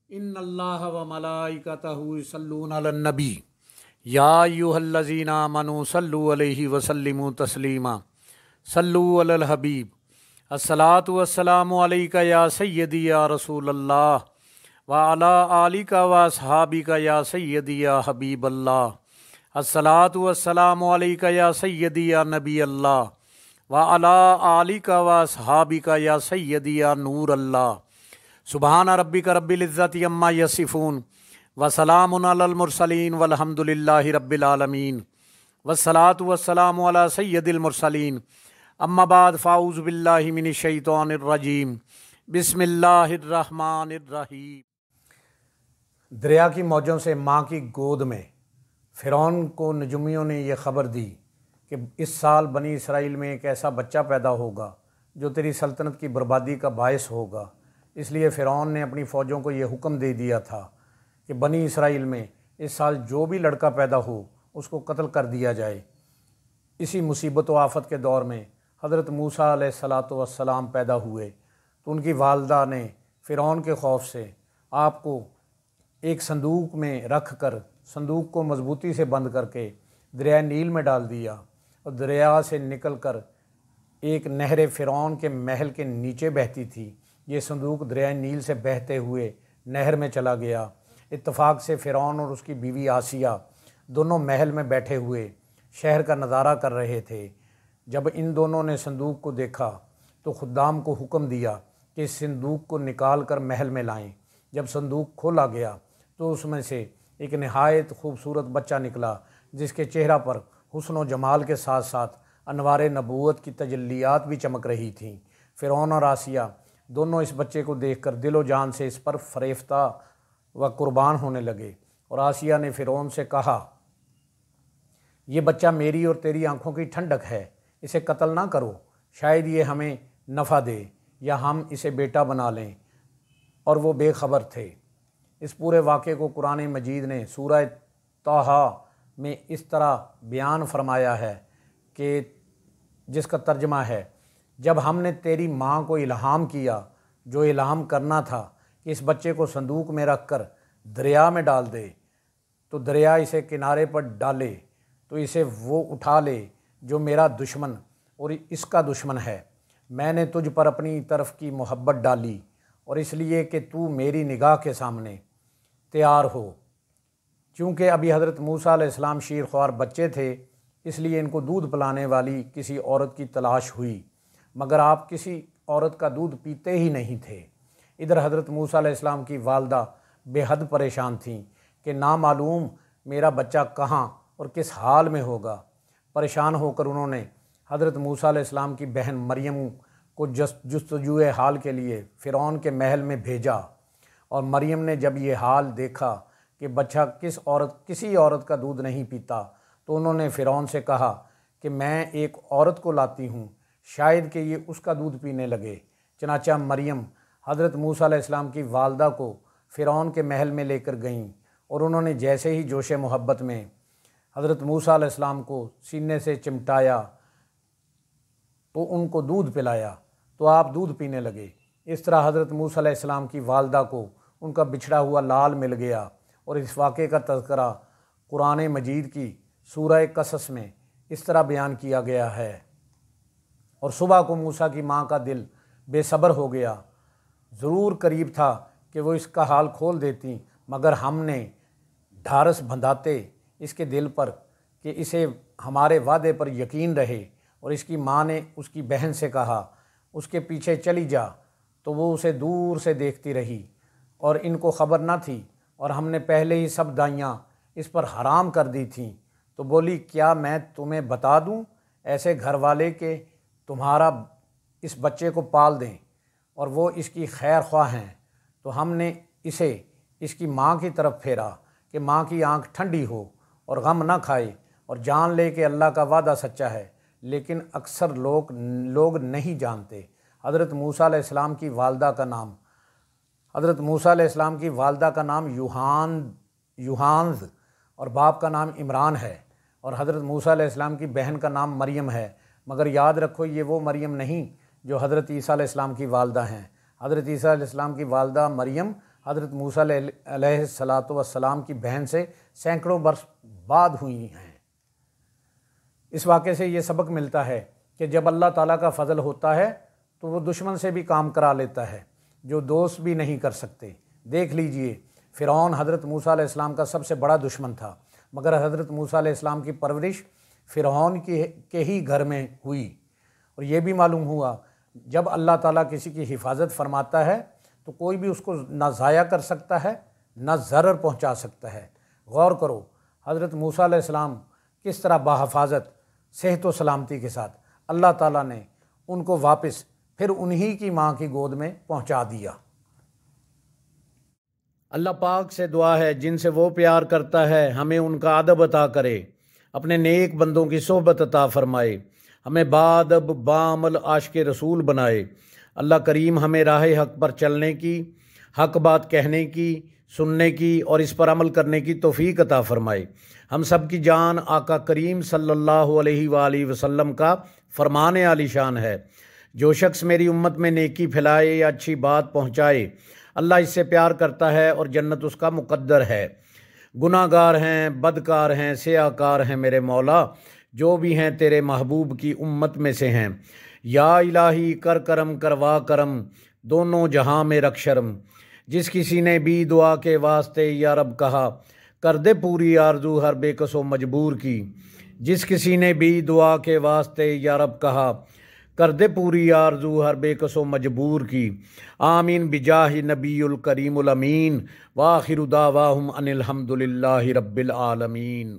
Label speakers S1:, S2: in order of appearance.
S1: ان اللہ و ملائکتہ یصلون علی النبی یا ایھا الذین آمنوا صلوا علیہ وسلموا تسلیما صلوا علی الحبیب الصلاۃ والسلام علیک یا سیدی یا رسول اللہ وعلی آلک و اصحابک یا سیدی یا حبیب اللہ الصلاۃ والسلام علیک یا سیدی یا نبی اللہ وعلی آلک و اصحابک یا سیدی یا نور اللہ سبحان ربک رب العزت عما یصفون وسلام علی المرسلین والحمد للہ رب العالمین والصلاۃ والسلام علی سید المرسلین اما بعد فاعوذ باللہ من الشیطان الرجیم بسم اللہ الرحمن الرحیم۔ دریا کی موجوں سے ماں کی گود میں فرعون کو نجومیوں نے یہ خبر دی کہ اس سال بنی اسرائیل میں ایک ایسا بچہ پیدا ہوگا جو تیری سلطنت کی بربادی کا باعث ہوگا۔ اس لیے فرعون نے اپنی فوجوں کو یہ حکم دے دیا تھا کہ بنی اسرائیل میں اس سال جو بھی لڑکا پیدا ہو اس کو قتل کر دیا جائے۔ اسی مصیبت و آفت کے دور میں حضرت موسیٰ علیہ السلام پیدا ہوئے تو ان کی والدہ نے فرعون کے خوف سے آپ کو ایک صندوق میں رکھ کر صندوق کو مضبوطی سے بند کر کے دریائے نیل میں ڈال دیا اور دریا سے نکل کر ایک نہر فرعون کے محل کے نیچے بہتی تھی۔ یہ صندوق دریائے نیل سے بہتے ہوئے نہر میں چلا گیا۔ اتفاق سے فرعون اور اس کی بیوی آسیہ دونوں محل میں بیٹھے ہوئے شہر کا نظارہ کر رہے تھے۔ جب ان دونوں نے صندوق کو دیکھا تو خدام کو حکم دیا کہ اس صندوق کو نکال کر محل میں لائیں۔ جب صندوق کھولا گیا تو اس میں سے ایک نہایت خوبصورت بچہ نکلا جس کے چہرہ پر حسن و جمال کے ساتھ ساتھ انوار نبوت کی تجلیات بھی چمک رہی تھیں۔ فرعون اور آسیہ دونوں اس بچے کو دیکھ کر دل و جان سے اس پر فریفتہ و قربان ہونے لگے، اور آسیہ نے فرعون سے کہا، یہ بچہ میری اور تیری آنکھوں کی ٹھنڈک ہے، اسے قتل نہ کرو، شاید یہ ہمیں نفع دے یا ہم اسے بیٹا بنا لیں۔ اور وہ بے خبر تھے۔ اس پورے واقعے کو قرآن مجید نے سورہ طٰہٰ میں اس طرح بیان فرمایا ہے کہ جس کا ترجمہ ہے، جب ہم نے تیری ماں کو الہام کیا جو الہام کرنا تھا کہ اس بچے کو صندوق میں رکھ کر دریا میں ڈال دے، تو دریا اسے کنارے پر ڈالے تو اسے وہ اٹھا لے جو میرا دشمن اور اس کا دشمن ہے۔ میں نے تجھ پر اپنی طرف کی محبت ڈالی اور اس لیے کہ تو میری نگاہ کے سامنے تیار ہو۔ چونکہ ابھی حضرت موسیٰ علیہ السلام شیر خوار بچے تھے، اس لیے ان کو دودھ پلانے والی کسی عورت کی تلاش ہوئی، مگر آپ کسی عورت کا دودھ پیتے ہی نہیں تھے۔ ادھر حضرت موسیٰ علیہ السلام کی والدہ بے حد پریشان تھیں کہ نامعلوم میرا بچہ کہاں اور کس حال میں ہوگا۔ پریشان ہو کر انہوں نے حضرت موسیٰ علیہ السلام کی بہن مریم کو جستجوئے حال کے لیے فرعون کے محل میں بھیجا، اور مریم نے جب یہ حال دیکھا کہ بچہ کسی عورت کا دودھ نہیں پیتا تو انہوں نے فرعون سے کہا کہ میں ایک عورت کو لاتی ہوں، شاید کہ یہ اس کا دودھ پینے لگے۔ چنانچہ مریم حضرت موسیٰ علیہ السلام کی والدہ کو فرعون کے محل میں لے کر گئیں، اور انہوں نے جیسے ہی جوش محبت میں حضرت موسیٰ علیہ السلام کو سینے سے چمٹایا تو ان کو دودھ پلایا تو آپ دودھ پینے لگے۔ اس طرح حضرت موسیٰ علیہ السلام کی والدہ کو ان کا بچھڑا ہوا لال مل گیا، اور اس واقعے کا تذکرہ قرآن مجید کی سورہ قصص میں اس طرح بیان کیا گیا ہے، اور صبح کو موسیٰ کی ماں کا دل بے صبر ہو گیا، ضرور قریب تھا کہ وہ اس کا حال کھول دیتی، مگر ہم نے ڈھارس بندھاتے اس کے دل پر کہ اسے ہمارے وعدے پر یقین رہے۔ اور اس کی ماں نے اس کی بہن سے کہا، اس کے پیچھے چلی جا، تو وہ اسے دور سے دیکھتی رہی، اور ان کو خبر نہ تھی، اور ہم نے پہلے ہی سب دائیاں اس پر حرام کر دی تھیں۔ تو بولی، کیا میں تمہیں بتا دوں ایسے گھر والے کہ تمہارا اس بچے کو پال دیں اور وہ اس کی خیر خواہ ہیں؟ تو ہم نے اسے اس کی ماں کی طرف پھیرا کہ ماں کی آنکھ ٹھنڈی ہو اور غم نہ کھائے اور جان لے کہ اللہ کا وعدہ سچا ہے، لیکن اکثر لوگ نہیں جانتے۔ حضرت موسیٰ علیہ السلام کی والدہ کا نام یوحانز اور باپ کا نام عمران ہے، اور حضرت موسیٰ علیہ السلام کی بہن کا نام مریم ہے، مگر یاد رکھو یہ وہ مریم نہیں جو حضرت عیسیٰ علیہ السلام کی والدہ ہیں۔ حضرت عیسیٰ علیہ السلام کی والدہ مریم حضرت موسیٰ علیہ الصلاۃ والسلام کی بہن سے سینکڑوں برس بعد ہوئی ہیں۔ اس واقعے سے یہ سبق ملتا ہے کہ جب اللہ تعالیٰ کا فضل ہوتا ہے تو وہ دشمن سے بھی کام کرا لیتا ہے جو دوست بھی نہیں کر سکتے۔ دیکھ لیجئے، فرعون حضرت موسیٰ علیہ السلام کا سب سے بڑا دشمن تھا، مگر حضرت موسیٰ علیہ السلام کی پرورش فرعون کے ہی گھر میں ہوئی، اور یہ بھی معلوم ہوا جب اللہ تعالیٰ کسی کی حفاظت فرماتا ہے تو کوئی بھی اس کو نہ ضائع کر سکتا ہے نہ ضرر پہنچا سکتا ہے۔ غور کرو حضرت موسیٰ علیہ السلام کس طرح بحفاظت صحت و سلامتی کے ساتھ اللہ تعالیٰ نے ان کو واپس پھر انہی کی ماں کی گود میں پہنچا دیا۔ اللہ پاک سے دعا ہے جن سے وہ پیار کرتا ہے ہمیں ان کا ادب عطا کرے، اپنے نیک بندوں کی صحبت عطا فرمائے، ہمیں بادب بعمل عاشق رسول بنائے۔ اللہ کریم ہمیں راہ حق پر چلنے کی، حق بات کہنے کی، سننے کی اور اس پر عمل کرنے کی توفیق عطا فرمائے۔ ہم سب کی جان آقا کریم صلی اللہ علیہ وآلہ وسلم کا فرمان عالی شان ہے، جو شخص میری امت میں نیکی پھیلائے یا اچھی بات پہنچائے اللہ اس سے پیار کرتا ہے اور جنت اس کا مقدر ہے۔ گناہ گار ہیں، بدکار ہیں، سیاہ کار ہیں میرے مولا، جو بھی ہیں تیرے محبوب کی امت میں سے ہیں۔ یا الہی کر کرم کروا کرم، دونوں جہاں میں رکھ شرم۔ جس کسی نے بھی دعا کے واسطے یا رب کہا، کر دے پوری آرزو ہر بے کس و مجبور کی۔ جس کسی نے بھی دعا کے واسطے یا رب کہا، کر دے پوری آرزو ہر بے کس و مجبور کی۔ آمین بجاہ نبی الکریم الامین، وآخر دعواہم ان الحمد للہ رب العالمین۔